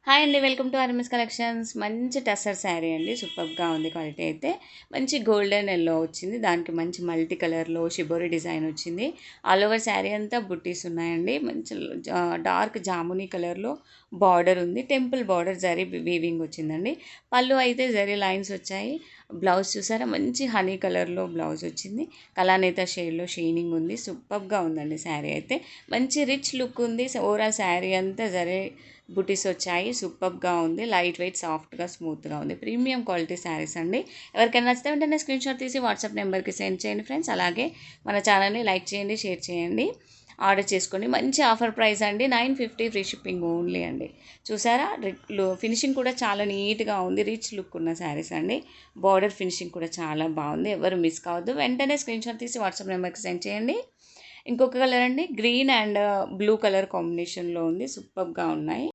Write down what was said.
Hi అండి, welcome to RMS collections. మంచి టస్సర్ శారీ అండి, సూపర్గా ఉంది. క్వాలిటీ అయితే మంచి గోల్డెన్ ఎల్లో వచ్చింది. దానికి మంచి మల్టీ కలర్లో షిబోరి డిజైన్ వచ్చింది. ఆల్ ఓవర్ శారీ అంతా బుట్టీస్ ఉన్నాయండి. మంచి డార్క్ జామునీ కలర్లో బార్డర్ ఉంది. టెంపుల్ బార్డర్ జరీ వీవింగ్ వచ్చిందండి. పళ్ళు అయితే జరీ లైన్స్ వచ్చాయి. బ్లౌజ్ చూసారా, మంచి హనీ కలర్లో బ్లౌజ్ వచ్చింది. కలానేత షేడ్లో షైనింగ్ ఉంది. సూపర్గా ఉందండి శారీ అయితే. మంచి రిచ్ లుక్ ఉంది. ఓవరాల్ శారీ అంతా జరీ బుటీస్ వచ్చాయి. సూపర్గా ఉంది. లైట్ వెయిట్, సాఫ్ట్గా, స్మూత్గా ఉంది. ప్రీమియం క్వాలిటీ శారీస్ అండి. ఎవరికైనా నచ్చితే వెంటనే స్క్రీన్ షాట్ తీసి వాట్సాప్ నెంబర్కి సెండ్ చేయండి ఫ్రెండ్స్. అలాగే మన ఛానల్ని లైక్ చేయండి, షేర్ చేయండి, ఆర్డర్ చేసుకోండి. మంచి ఆఫర్ ప్రైస్ అండి, 950 ఫ్రీ షిప్పింగ్ ఓన్లీ అండి. చూసారా, ఫినిషింగ్ కూడా చాలా నీట్గా ఉంది. రిచ్ లుక్ ఉన్న శారీస్ అండి. బార్డర్ ఫినిషింగ్ కూడా చాలా బాగుంది. ఎవరు మిస్ కావద్దు. వెంటనే స్క్రీన్ షాట్ తీసి వాట్సాప్ నెంబర్కి సెండ్ చేయండి. ఇంకొక కలర్ అండి, గ్రీన్ అండ్ బ్లూ కలర్ కాంబినేషన్లో ఉంది. సూపర్గా ఉన్నాయి.